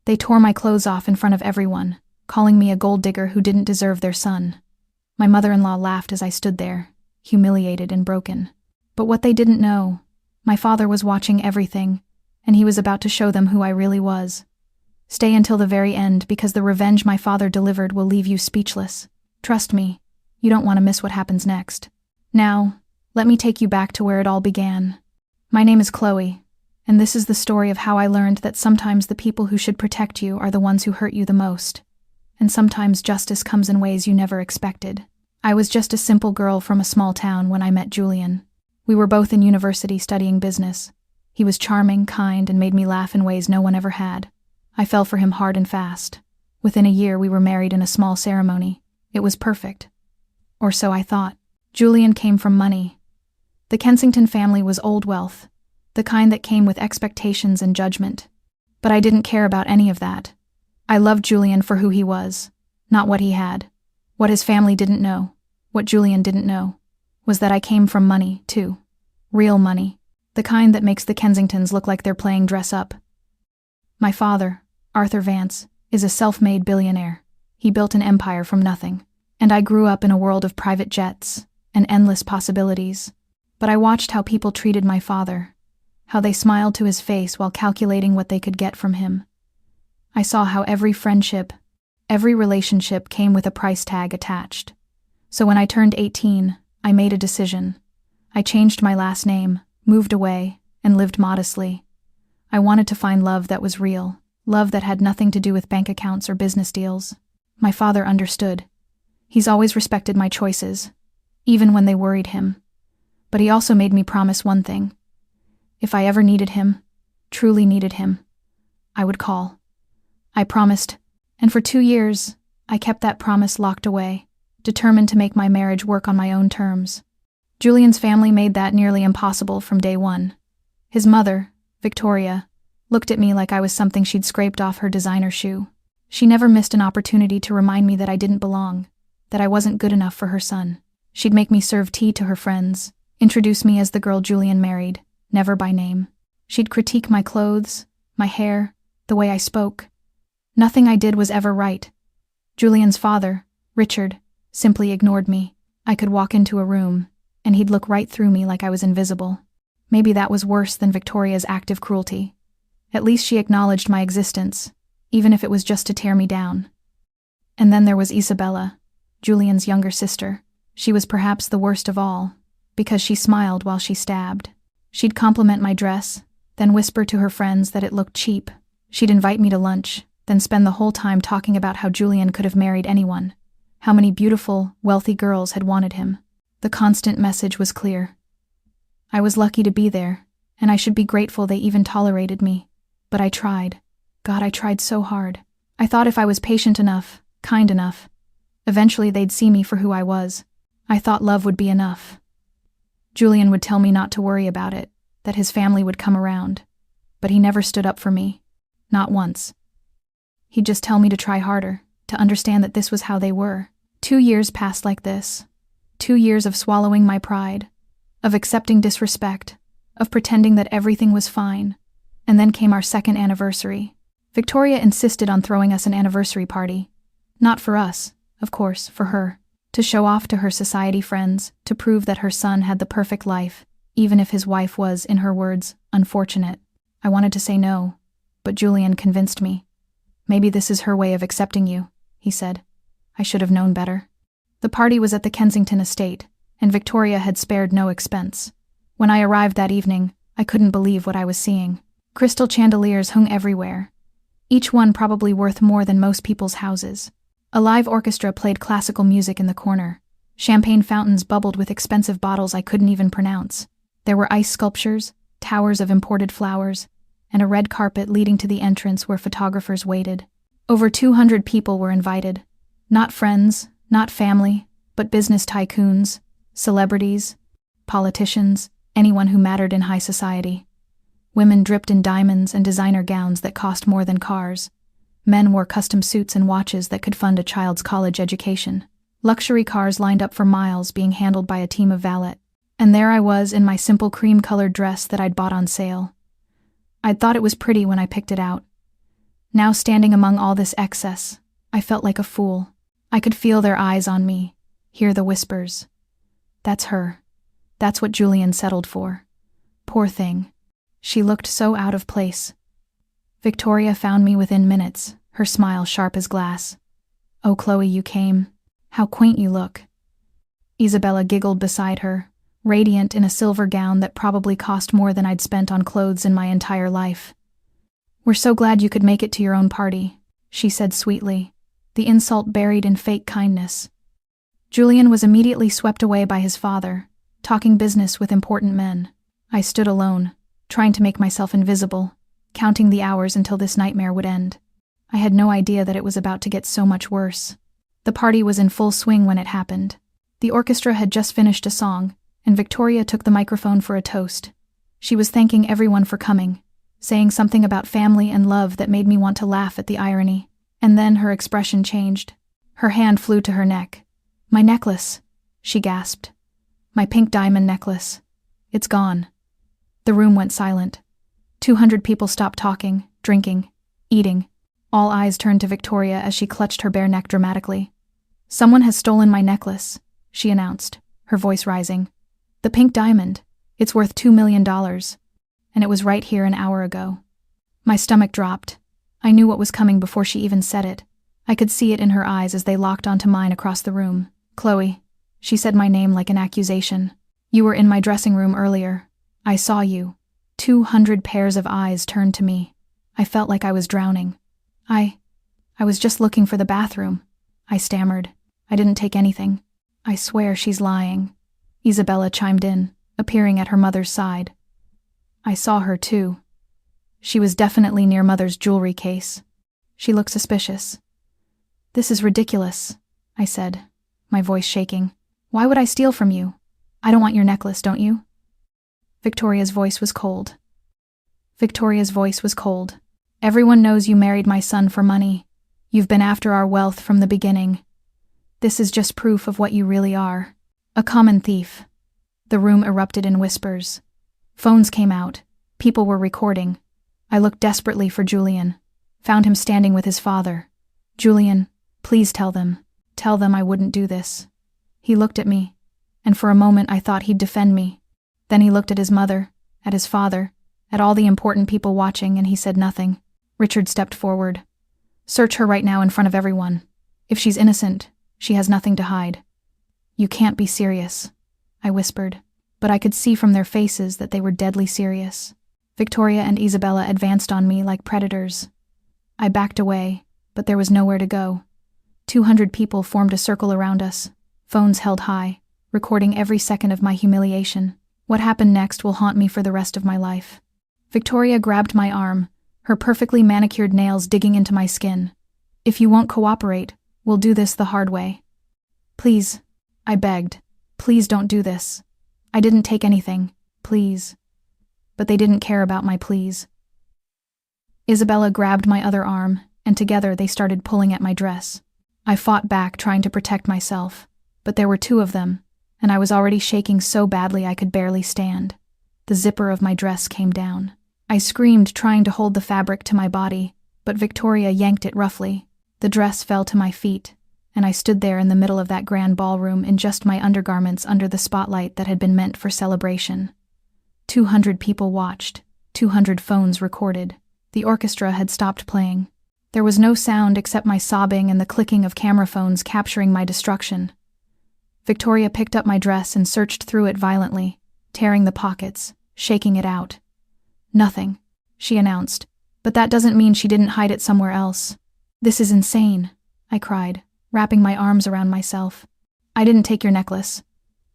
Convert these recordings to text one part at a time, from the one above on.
They tore my clothes off in front of everyone, calling me a gold digger who didn't deserve their son. My mother-in-law laughed as I stood there, humiliated and broken. But what they didn't know, my father was watching everything, and he was about to show them who I really was. Stay until the very end, because the revenge my father delivered will leave you speechless. Trust me, you don't want to miss what happens next. Now, let me take you back to where it all began. My name is Chloe, and this is the story of how I learned that sometimes the people who should protect you are the ones who hurt you the most. And sometimes justice comes in ways you never expected. I was just a simple girl from a small town when I met Julian. We were both in university studying business. He was charming, kind, and made me laugh in ways no one ever had. I fell for him hard and fast. Within a year, we were married in a small ceremony. It was perfect. Or so I thought. Julian came from money. The Kensington family was old wealth, the kind that came with expectations and judgment. But I didn't care about any of that. I loved Julian for who he was, not what he had. What his family didn't know, what Julian didn't know, was that I came from money, too. Real money. The kind that makes the Kensingtons look like they're playing dress up. My father, Arthur Vance, is a self-made billionaire. He built an empire from nothing. And I grew up in a world of private jets and endless possibilities. But I watched how people treated my father, how they smiled to his face while calculating what they could get from him. I saw how every friendship, every relationship came with a price tag attached. So when I turned 18, I made a decision. I changed my last name, moved away, and lived modestly. I wanted to find love that was real, love that had nothing to do with bank accounts or business deals. My father understood. He's always respected my choices, even when they worried him. But he also made me promise one thing. If I ever needed him, truly needed him, I would call. I promised, and for 2 years, I kept that promise locked away, determined to make my marriage work on my own terms. Julian's family made that nearly impossible from day one. His mother, Victoria, looked at me like I was something she'd scraped off her designer shoe. She never missed an opportunity to remind me that I didn't belong, that I wasn't good enough for her son. She'd make me serve tea to her friends, introduce me as the girl Julian married, never by name. She'd critique my clothes, my hair, the way I spoke. Nothing I did was ever right. Julian's father, Richard, simply ignored me. I could walk into a room, and he'd look right through me like I was invisible. Maybe that was worse than Victoria's active cruelty. At least she acknowledged my existence, even if it was just to tear me down. And then there was Isabella, Julian's younger sister. She was perhaps the worst of all, because she smiled while she stabbed. She'd compliment my dress, then whisper to her friends that it looked cheap. She'd invite me to lunch, then spend the whole time talking about how Julian could have married anyone, how many beautiful, wealthy girls had wanted him. The constant message was clear. I was lucky to be there, and I should be grateful they even tolerated me. But I tried. God, I tried so hard. I thought if I was patient enough, kind enough, eventually they'd see me for who I was. I thought love would be enough. Julian would tell me not to worry about it, that his family would come around. But he never stood up for me. Not once. He'd just tell me to try harder, to understand that this was how they were. 2 years passed like this. 2 years of swallowing my pride, of accepting disrespect, of pretending that everything was fine. And then came our second anniversary. Victoria insisted on throwing us an anniversary party. Not for us, of course, for her. To show off to her society friends, to prove that her son had the perfect life, even if his wife was, in her words, unfortunate. I wanted to say no, but Julian convinced me. Maybe this is her way of accepting you, he said. I should have known better. The party was at the Kensington estate, and Victoria had spared no expense. When I arrived that evening, I couldn't believe what I was seeing. Crystal chandeliers hung everywhere, each one probably worth more than most people's houses. A live orchestra played classical music in the corner. Champagne fountains bubbled with expensive bottles I couldn't even pronounce. There were ice sculptures, towers of imported flowers, and a red carpet leading to the entrance where photographers waited. Over 200 people were invited. Not friends, not family, but business tycoons, celebrities, politicians, anyone who mattered in high society. Women dripped in diamonds and designer gowns that cost more than cars. Men wore custom suits and watches that could fund a child's college education. Luxury cars lined up for miles being handled by a team of valet. And there I was in my simple cream-colored dress that I'd bought on sale. I'd thought it was pretty when I picked it out. Now standing among all this excess, I felt like a fool. I could feel their eyes on me, hear the whispers. That's her. That's what Julian settled for. Poor thing. She looked so out of place. Victoria found me within minutes, her smile sharp as glass. "Oh, Chloe, you came. How quaint you look." Isabella giggled beside her, radiant in a silver gown that probably cost more than I'd spent on clothes in my entire life. "We're so glad you could make it to your own party," she said sweetly, the insult buried in fake kindness. Julian was immediately swept away by his father, talking business with important men. I stood alone, trying to make myself invisible, counting the hours until this nightmare would end. I had no idea that it was about to get so much worse. The party was in full swing when it happened. The orchestra had just finished a song, and Victoria took the microphone for a toast. She was thanking everyone for coming, saying something about family and love that made me want to laugh at the irony. And then her expression changed. Her hand flew to her neck. "My necklace," she gasped. "My pink diamond necklace. It's gone." The room went silent. 200 people stopped talking, drinking, eating. All eyes turned to Victoria as she clutched her bare neck dramatically. "Someone has stolen my necklace," she announced, her voice rising. "The pink diamond. It's worth $2 million. And it was right here an hour ago." My stomach dropped. I knew what was coming before she even said it. I could see it in her eyes as they locked onto mine across the room. "Chloe," she said my name like an accusation. "You were in my dressing room earlier. I saw you." 200 pairs of eyes turned to me. I felt like I was drowning. I was just looking for the bathroom," I stammered. "I didn't take anything." "I swear she's lying," Isabella chimed in, appearing at her mother's side. "I saw her too. She was definitely near Mother's jewelry case. She looked suspicious." "This is ridiculous," I said, my voice shaking. "Why would I steal from you? I don't want your necklace, don't you?" Victoria's voice was cold. "Everyone knows you married my son for money. You've been after our wealth from the beginning. This is just proof of what you really are. A common thief." The room erupted in whispers. Phones came out. People were recording. I looked desperately for Julian. Found him standing with his father. "Julian, please tell them. Tell them I wouldn't do this." He looked at me, and for a moment I thought he'd defend me. Then he looked at his mother, at his father, at all the important people watching, and he said nothing. Richard stepped forward. "Search her right now in front of everyone. If she's innocent, she has nothing to hide." "You can't be serious," I whispered, but I could see from their faces that they were deadly serious. Victoria and Isabella advanced on me like predators. I backed away, but there was nowhere to go. 200 people formed a circle around us, phones held high, recording every second of my humiliation. What happened next will haunt me for the rest of my life. Victoria grabbed my arm, her perfectly manicured nails digging into my skin. "If you won't cooperate, we'll do this the hard way." "Please," I begged. "Please don't do this. I didn't take anything. Please." But they didn't care about my pleas. Isabella grabbed my other arm, and together they started pulling at my dress. I fought back, trying to protect myself, but there were 2 of them, and I was already shaking so badly I could barely stand. The zipper of my dress came down. I screamed, trying to hold the fabric to my body, but Victoria yanked it roughly. The dress fell to my feet, and I stood there in the middle of that grand ballroom in just my undergarments under the spotlight that had been meant for celebration. 200 people watched, 200 phones recorded. The orchestra had stopped playing. There was no sound except my sobbing and the clicking of camera phones capturing my destruction. Victoria picked up my dress and searched through it violently, tearing the pockets, shaking it out. "Nothing," she announced, "but that doesn't mean she didn't hide it somewhere else." "This is insane," I cried, wrapping my arms around myself. "I didn't take your necklace.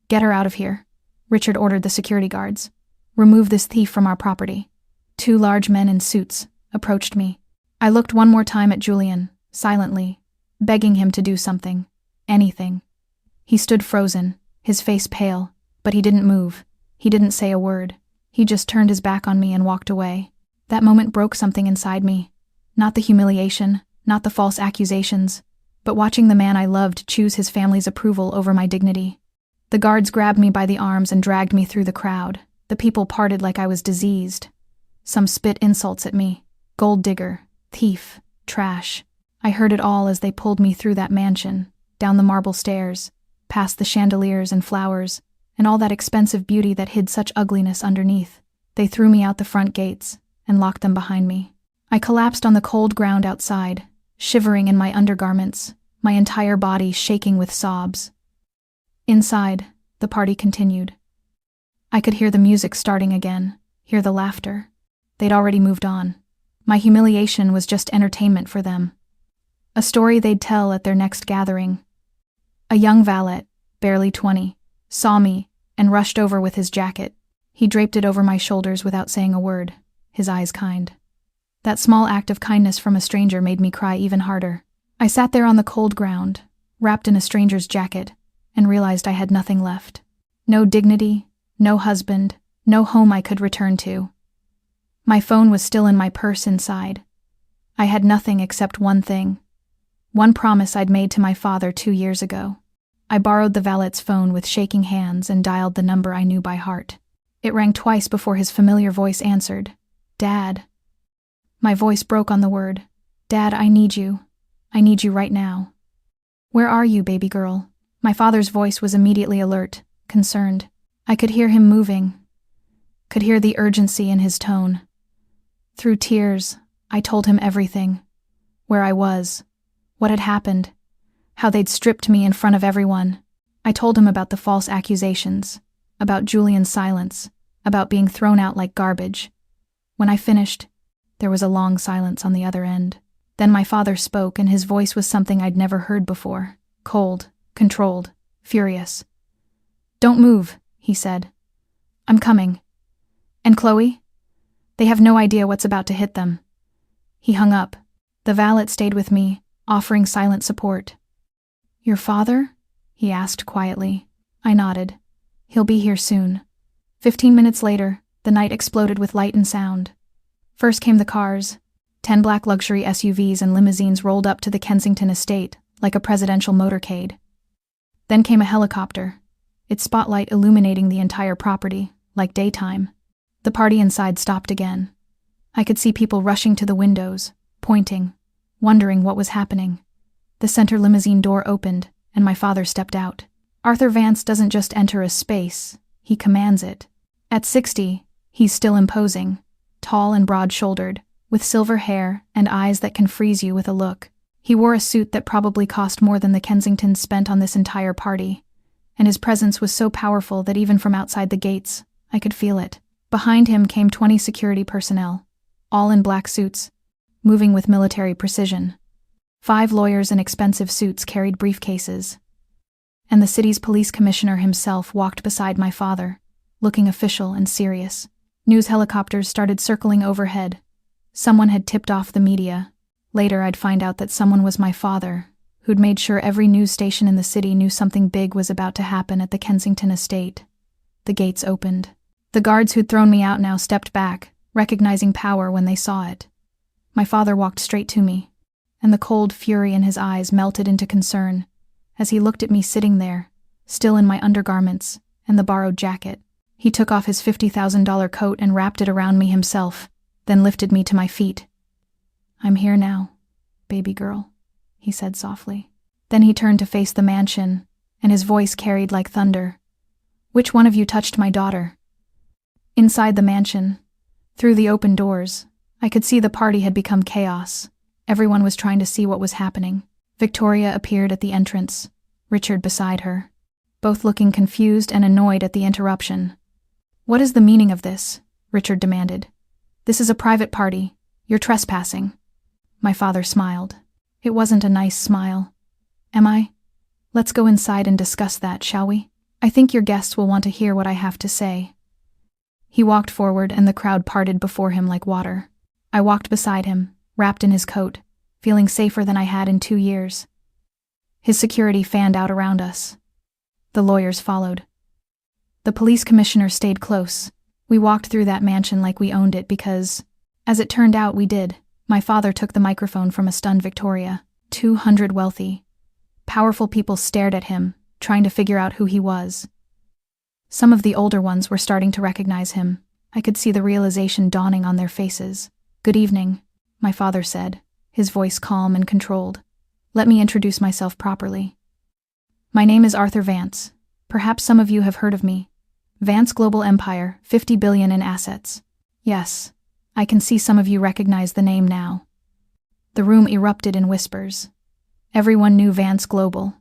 Get her out of here," Richard ordered the security guards. "Remove this thief from our property." 2 large men in suits approached me. I looked one more time at Julian, silently, begging him to do something, anything. He stood frozen, his face pale, but he didn't move. He didn't say a word. He just turned his back on me and walked away. That moment broke something inside me. Not the humiliation, not the false accusations, but watching the man I loved choose his family's approval over my dignity. The guards grabbed me by the arms and dragged me through the crowd. The people parted like I was diseased. Some spit insults at me. Gold digger, thief, trash. I heard it all as they pulled me through that mansion, down the marble stairs, past the chandeliers and flowers, and all that expensive beauty that hid such ugliness underneath. They threw me out the front gates and locked them behind me. I collapsed on the cold ground outside, shivering in my undergarments, my entire body shaking with sobs. Inside, the party continued. I could hear the music starting again, hear the laughter. They'd already moved on. My humiliation was just entertainment for them. A story they'd tell at their next gathering. A young valet, barely 20, saw me and rushed over with his jacket. He draped it over my shoulders without saying a word, his eyes kind. That small act of kindness from a stranger made me cry even harder. I sat there on the cold ground, wrapped in a stranger's jacket, and realized I had nothing left. No dignity, no husband, no home I could return to. My phone was still in my purse inside. I had nothing except one thing. One promise I'd made to my father 2 years ago. I borrowed the valet's phone with shaking hands and dialed the number I knew by heart. It rang twice before his familiar voice answered. Dad. My voice broke on the word. Dad, I need you. I need you right now. Where are you, baby girl? My father's voice was immediately alert, concerned. I could hear him moving. Could hear the urgency in his tone. Through tears, I told him everything. Where I was. What had happened. How they'd stripped me in front of everyone. I told him about the false accusations. About Julian's silence. About being thrown out like garbage. When I finished, there was a long silence on the other end. Then my father spoke, and his voice was something I'd never heard before. Cold, controlled, furious. Don't move, he said. I'm coming. And Chloe? They have no idea what's about to hit them. He hung up. The valet stayed with me, offering silent support. Your father? He asked quietly. I nodded. He'll be here soon. 15 minutes later, the night exploded with light and sound. First came the cars. 10 black luxury SUVs and limousines rolled up to the Kensington estate, like a presidential motorcade. Then came a helicopter, its spotlight illuminating the entire property, like daytime. The party inside stopped again. I could see people rushing to the windows, pointing, wondering what was happening. The center limousine door opened, and my father stepped out. Arthur Vance doesn't just enter a space, he commands it. At 60, he's still imposing, tall and broad-shouldered, with silver hair and eyes that can freeze you with a look. He wore a suit that probably cost more than the Kensingtons spent on this entire party, and his presence was so powerful that even from outside the gates, I could feel it. Behind him came 20 security personnel, all in black suits, moving with military precision. 5 lawyers in expensive suits carried briefcases. And the city's police commissioner himself walked beside my father, looking official and serious. News helicopters started circling overhead. Someone had tipped off the media. Later I'd find out that someone was my father, who'd made sure every news station in the city knew something big was about to happen at the Kensington estate. The gates opened. The guards who'd thrown me out now stepped back, recognizing power when they saw it. My father walked straight to me, and the cold fury in his eyes melted into concern as he looked at me sitting there, still in my undergarments and the borrowed jacket. He took off his $50,000 coat and wrapped it around me himself, then lifted me to my feet. I'm here now, baby girl, he said softly. Then he turned to face the mansion, and his voice carried like thunder. Which one of you touched my daughter? Inside the mansion, through the open doors, I could see the party had become chaos. Everyone was trying to see what was happening. Victoria appeared at the entrance, Richard beside her, both looking confused and annoyed at the interruption. What is the meaning of this? Richard demanded. This is a private party. You're trespassing. My father smiled. It wasn't a nice smile. Am I? Let's go inside and discuss that, shall we? I think your guests will want to hear what I have to say. He walked forward and the crowd parted before him like water. I walked beside him, wrapped in his coat, feeling safer than I had in 2 years. His security fanned out around us. The lawyers followed. The police commissioner stayed close. We walked through that mansion like we owned it because, as it turned out, we did. My father took the microphone from a stunned Victoria. 200 wealthy, powerful people stared at him, trying to figure out who he was. Some of the older ones were starting to recognize him. I could see the realization dawning on their faces. Good evening. my father said, his voice calm and controlled. Let me introduce myself properly. My name is Arthur Vance. Perhaps some of you have heard of me. Vance Global Empire, 50 billion in assets. Yes, I can see some of you recognize the name now. The room erupted in whispers. Everyone knew Vance Global.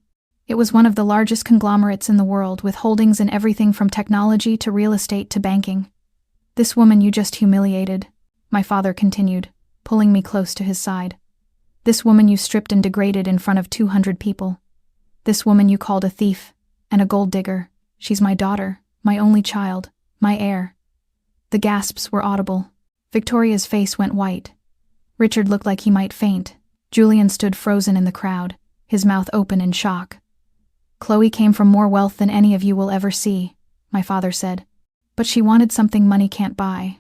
It was one of the largest conglomerates in the world, with holdings in everything from technology to real estate to banking. This woman you just humiliated, my father continued, pulling me close to his side. This woman you stripped and degraded in front of 200 people. This woman you called a thief and a gold digger. She's my daughter, my only child, my heir. The gasps were audible. Victoria's face went white. Richard looked like he might faint. Julian stood frozen in the crowd, his mouth open in shock. Chloe came from more wealth than any of you will ever see, my father said. But she wanted something money can't buy.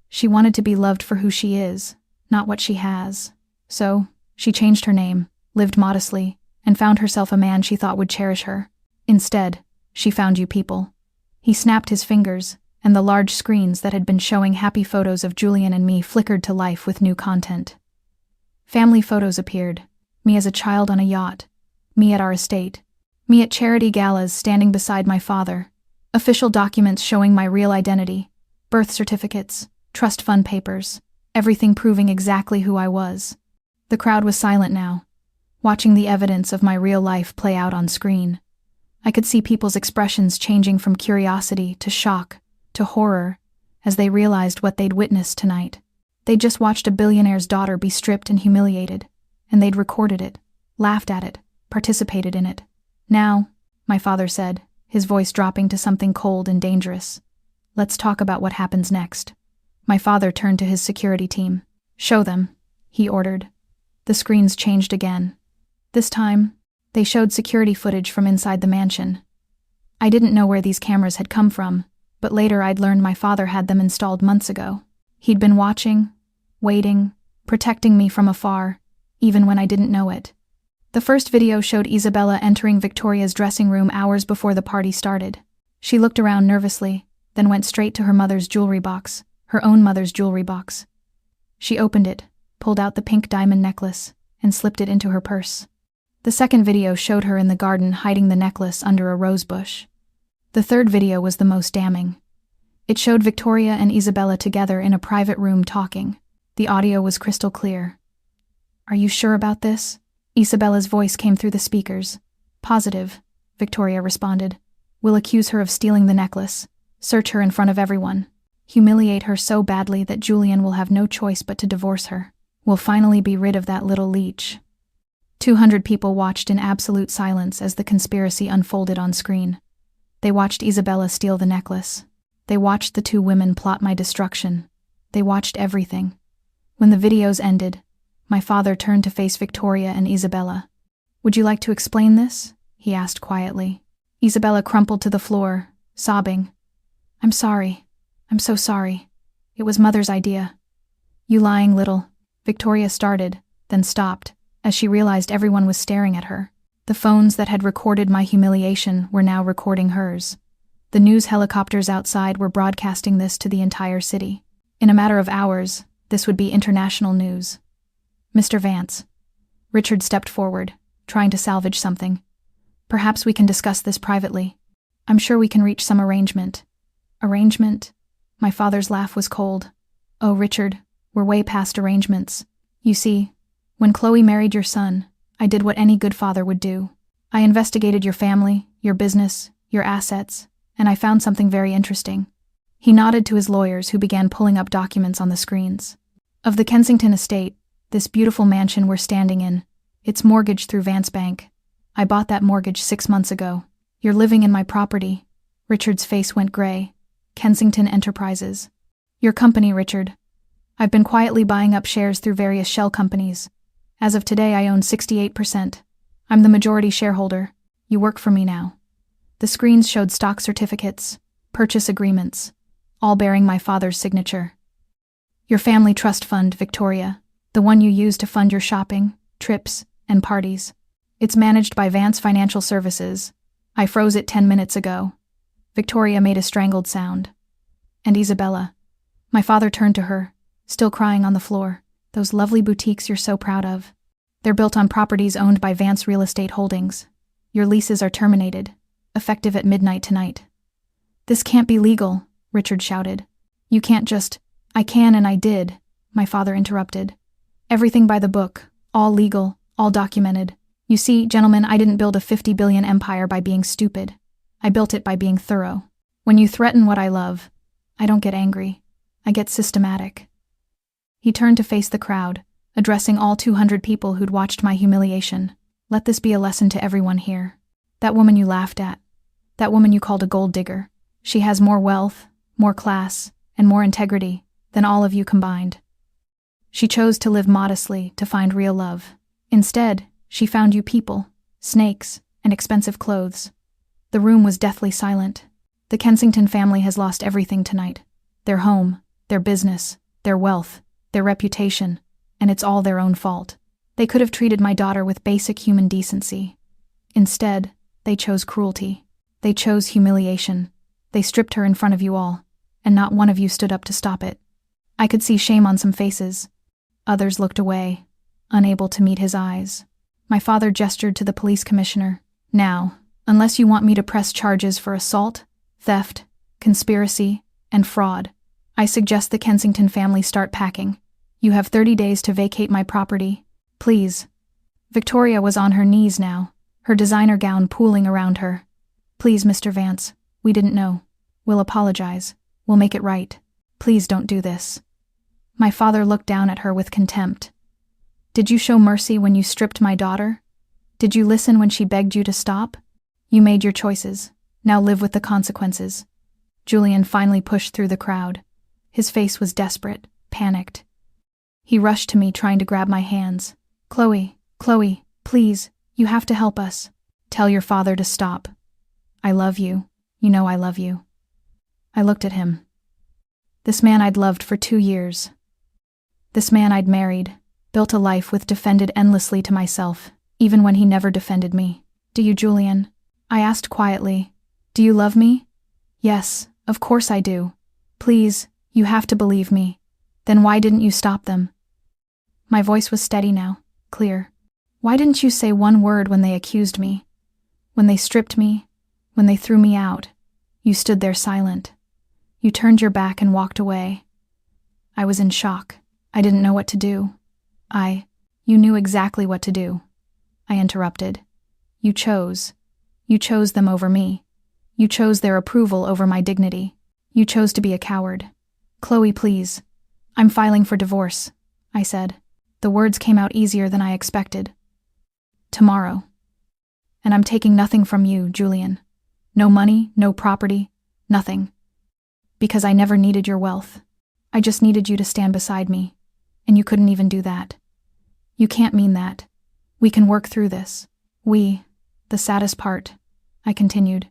She wanted to be loved for who she is, not what she has. So, she changed her name, lived modestly, and found herself a man she thought would cherish her. Instead, she found you people. He snapped his fingers, and the large screens that had been showing happy photos of Julian and me flickered to life with new content. Family photos appeared. Me as a child on a yacht. Me at our estate. Me at charity galas standing beside my father. Official documents showing my real identity. Birth certificates, trust fund papers, everything proving exactly who I was. The crowd was silent now, watching the evidence of my real life play out on screen. I could see people's expressions changing from curiosity to shock to horror as they realized what they'd witnessed tonight. They'd just watched a billionaire's daughter be stripped and humiliated, and they'd recorded it, laughed at it, participated in it. Now, my father said, his voice dropping to something cold and dangerous. Let's talk about what happens next. My father turned to his security team. Show them, he ordered. The screens changed again. This time, they showed security footage from inside the mansion. I didn't know where these cameras had come from, but later I'd learned my father had them installed months ago. He'd been watching, waiting, protecting me from afar, even when I didn't know it. The first video showed Isabella entering Victoria's dressing room hours before the party started. She looked around nervously, then went straight to her mother's jewelry box, her own mother's jewelry box. She opened it, pulled out the pink diamond necklace, and slipped it into her purse. The second video showed her in the garden hiding the necklace under a rose bush. The third video was the most damning. It showed Victoria and Isabella together in a private room talking. The audio was crystal clear. Are you sure about this? Isabella's voice came through the speakers. Positive, Victoria responded. We'll accuse her of stealing the necklace, search her in front of everyone, humiliate her so badly that Julian will have no choice but to divorce her. We'll finally be rid of that little leech. 200 people watched in absolute silence as the conspiracy unfolded on screen. They watched Isabella steal the necklace. They watched the two women plot my destruction. They watched everything. When the videos ended, my father turned to face Victoria and Isabella. Would you like to explain this? He asked quietly. Isabella crumpled to the floor, sobbing. I'm sorry. I'm so sorry. It was Mother's idea. You lying little. Victoria started, then stopped, as she realized everyone was staring at her. The phones that had recorded my humiliation were now recording hers. The news helicopters outside were broadcasting this to the entire city. In a matter of hours, this would be international news. Mr. Vance. Richard stepped forward, trying to salvage something. Perhaps we can discuss this privately. I'm sure we can reach some arrangement. Arrangement? My father's laugh was cold. Oh, Richard, we're way past arrangements. You see, when Chloe married your son, I did what any good father would do. I investigated your family, your business, your assets, and I found something very interesting. He nodded to his lawyers, who began pulling up documents on the screens. Of the Kensington estate, this beautiful mansion we're standing in, it's mortgaged through Vance Bank. I bought that mortgage 6 months ago. You're living in my property. Richard's face went gray. Kensington Enterprises. Your company, Richard. I've been quietly buying up shares through various shell companies. As of today, I own 68%. I'm the majority shareholder. You work for me now. The screens showed stock certificates, purchase agreements, all bearing my father's signature. Your family trust fund, Victoria, the one you use to fund your shopping, trips, and parties. It's managed by Vance Financial Services. I froze it 10 minutes ago. Victoria made a strangled sound. And Isabella. My father turned to her, still crying on the floor. Those lovely boutiques you're so proud of. They're built on properties owned by Vance Real Estate Holdings. Your leases are terminated, effective at midnight tonight. This can't be legal, Richard shouted. You can't just— I can and I did, my father interrupted. Everything by the book, all legal, all documented. You see, gentlemen, I didn't build a 50 billion empire by being stupid. I built it by being thorough. When you threaten what I love, I don't get angry. I get systematic. He turned to face the crowd, addressing all 200 people who'd watched my humiliation. Let this be a lesson to everyone here. That woman you laughed at, that woman you called a gold digger, she has more wealth, more class, and more integrity than all of you combined. She chose to live modestly to find real love. Instead, she found you people, snakes, and expensive clothes. The room was deathly silent. The Kensington family has lost everything tonight. Their home, their business, their wealth, their reputation, and it's all their own fault. They could have treated my daughter with basic human decency. Instead, they chose cruelty. They chose humiliation. They stripped her in front of you all, and not one of you stood up to stop it. I could see shame on some faces. Others looked away, unable to meet his eyes. My father gestured to the police commissioner. Now, unless you want me to press charges for assault, theft, conspiracy, and fraud, I suggest the Kensington family start packing. You have 30 days to vacate my property. Please. Victoria was on her knees now, her designer gown pooling around her. Please, Mr. Vance, we didn't know. We'll apologize. We'll make it right. Please don't do this. My father looked down at her with contempt. Did you show mercy when you stripped my daughter? Did you listen when she begged you to stop? You made your choices. Now live with the consequences. Julian finally pushed through the crowd. His face was desperate, panicked. He rushed to me, trying to grab my hands. Chloe, please, you have to help us. Tell your father to stop. I love you. You know I love you. I looked at him. This man I'd loved for 2 years. This man I'd married, built a life with, defended endlessly to myself, even when he never defended me. Do you, Julian? I asked quietly. Do you love me? Yes, of course I do. Please, you have to believe me. Then why didn't you stop them? My voice was steady now, clear. Why didn't you say one word when they accused me? When they stripped me? When they threw me out? You stood there silent. You turned your back and walked away. I was in shock. I didn't know what to do. You knew exactly what to do. I interrupted. You chose them over me. You chose their approval over my dignity. You chose to be a coward. Chloe, please. I'm filing for divorce, I said. The words came out easier than I expected. Tomorrow. And I'm taking nothing from you, Julian. No money, no property, nothing. Because I never needed your wealth. I just needed you to stand beside me. And you couldn't even do that. You can't mean that. We can work through this. The saddest part, I continued,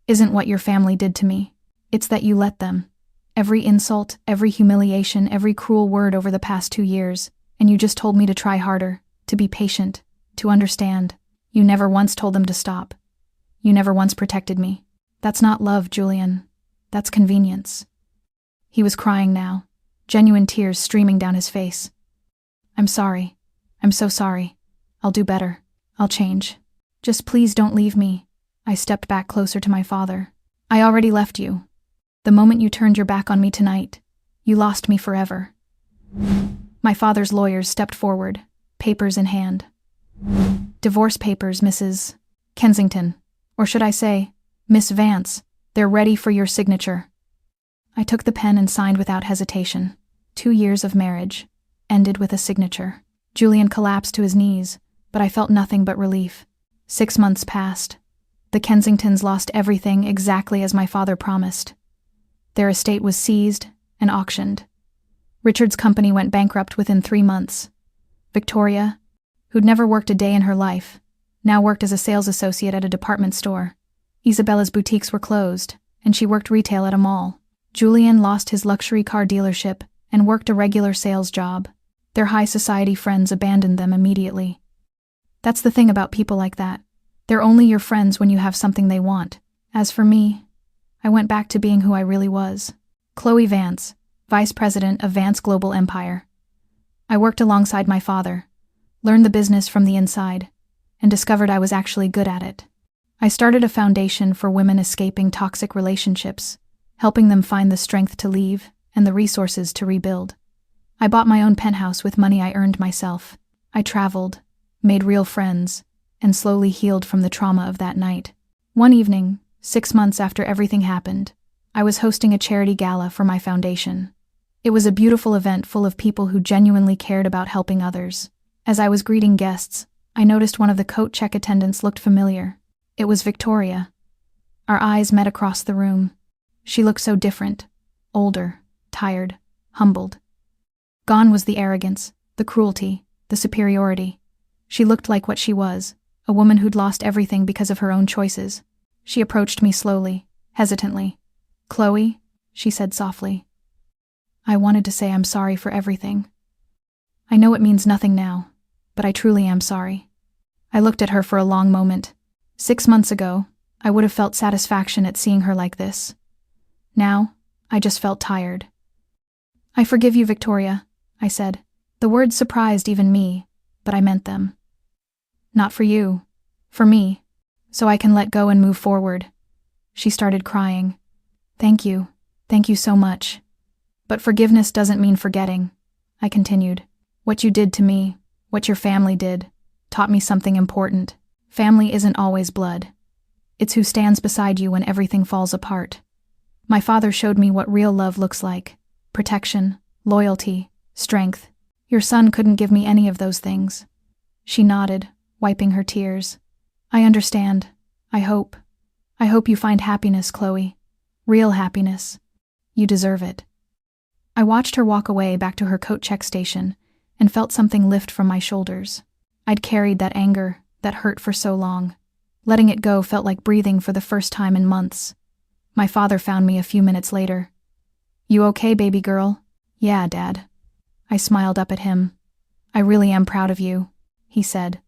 isn't what your family did to me. It's that you let them. Every insult, every humiliation, every cruel word over the past 2 years, and you just told me to try harder, to be patient, to understand. You never once told them to stop. You never once protected me. That's not love, Julian. That's convenience. He was crying now, genuine tears streaming down his face. I'm sorry. I'm so sorry. I'll do better. I'll change. Just please don't leave me. I stepped back closer to my father. I already left you. The moment you turned your back on me tonight, you lost me forever. My father's lawyers stepped forward, papers in hand. Divorce papers, Mrs. Kensington. Or should I say, Miss Vance. They're ready for your signature. I took the pen and signed without hesitation. 2 years of marriage ended with a signature. Julian collapsed to his knees, but I felt nothing but relief. 6 months passed. The Kensingtons lost everything exactly as my father promised. Their estate was seized and auctioned. Richard's company went bankrupt within 3 months. Victoria, who'd never worked a day in her life, now worked as a sales associate at a department store. Isabella's boutiques were closed, and she worked retail at a mall. Julian lost his luxury car dealership and worked a regular sales job. Their high society friends abandoned them immediately. That's the thing about people like that. They're only your friends when you have something they want. As for me, I went back to being who I really was. Chloe Vance, Vice President of Vance Global Empire. I worked alongside my father, learned the business from the inside, and discovered I was actually good at it. I started a foundation for women escaping toxic relationships, helping them find the strength to leave and the resources to rebuild. I bought my own penthouse with money I earned myself. I traveled, made real friends, and slowly healed from the trauma of that night. One evening, 6 months after everything happened, I was hosting a charity gala for my foundation. It was a beautiful event full of people who genuinely cared about helping others. As I was greeting guests, I noticed one of the coat check attendants looked familiar. It was Victoria. Our eyes met across the room. She looked so different, older, tired, humbled. Gone was the arrogance, the cruelty, the superiority. She looked like what she was, a woman who'd lost everything because of her own choices. She approached me slowly, hesitantly. "Chloe," she said softly. "I wanted to say I'm sorry for everything. I know it means nothing now, but I truly am sorry." I looked at her for a long moment. 6 months ago, I would have felt satisfaction at seeing her like this. Now, I just felt tired. "I forgive you, Victoria," I said. The words surprised even me, but I meant them. "Not for you, for me, so I can let go and move forward." She started crying. Thank you so much. "But forgiveness doesn't mean forgetting," I continued. "What you did to me, what your family did, taught me something important. Family isn't always blood. It's who stands beside you when everything falls apart. My father showed me what real love looks like: protection, loyalty, strength. Your son couldn't give me any of those things." She nodded, wiping her tears. "I understand. I hope you find happiness, Chloe. Real happiness. You deserve it." I watched her walk away back to her coat check station and felt something lift from my shoulders. I'd carried that anger, that hurt for so long. Letting it go felt like breathing for the first time in months. My father found me a few minutes later. "You okay, baby girl?" "Yeah, Dad." I smiled up at him. "I really am proud of you," he said,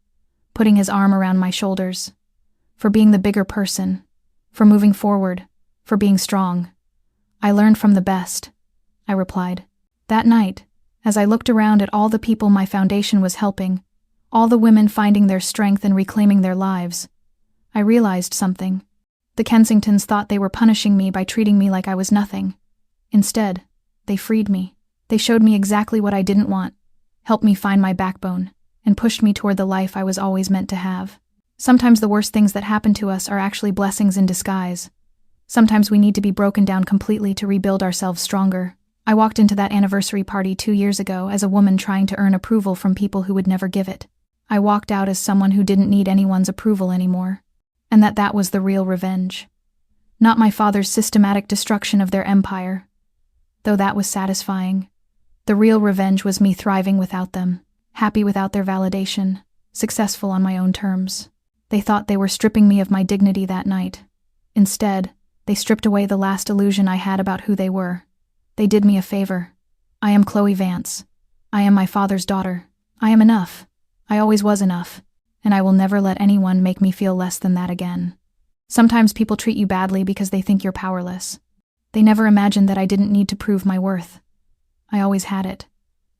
putting his arm around my shoulders. "For being the bigger person, for moving forward, for being strong." "I learned from the best," I replied. That night, as I looked around at all the people my foundation was helping, all the women finding their strength and reclaiming their lives, I realized something. The Kensingtons thought they were punishing me by treating me like I was nothing. Instead, they freed me. They showed me exactly what I didn't want, helped me find my backbone, and pushed me toward the life I was always meant to have. Sometimes the worst things that happen to us are actually blessings in disguise. Sometimes we need to be broken down completely to rebuild ourselves stronger. I walked into that anniversary party 2 years ago as a woman trying to earn approval from people who would never give it. I walked out as someone who didn't need anyone's approval anymore, and that was the real revenge. Not my father's systematic destruction of their empire, though that was satisfying. The real revenge was me thriving without them, happy without their validation, successful on my own terms. They thought they were stripping me of my dignity that night. Instead, they stripped away the last illusion I had about who they were. They did me a favor. I am Chloe Vance. I am my father's daughter. I am enough. I always was enough, and I will never let anyone make me feel less than that again. Sometimes people treat you badly because they think you're powerless. They never imagined that I didn't need to prove my worth. I always had it.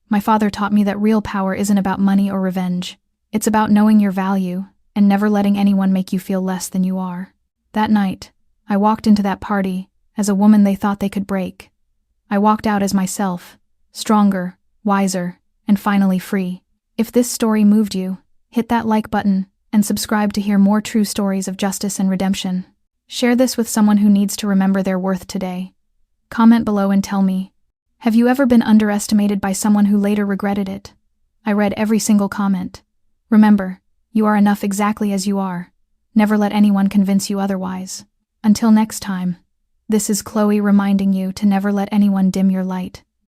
My father taught me that real power isn't about money or revenge. It's about knowing your value and never letting anyone make you feel less than you are. That night, I walked into that party as a woman they thought they could break. I walked out as myself, stronger, wiser, and finally free. If this story moved you, hit that like button and subscribe to hear more true stories of justice and redemption. Share this with someone who needs to remember their worth today. Comment below and tell me, have you ever been underestimated by someone who later regretted it? I read every single comment. Remember, you are enough exactly as you are. Never let anyone convince you otherwise. Until next time, this is Chloe reminding you to never let anyone dim your light.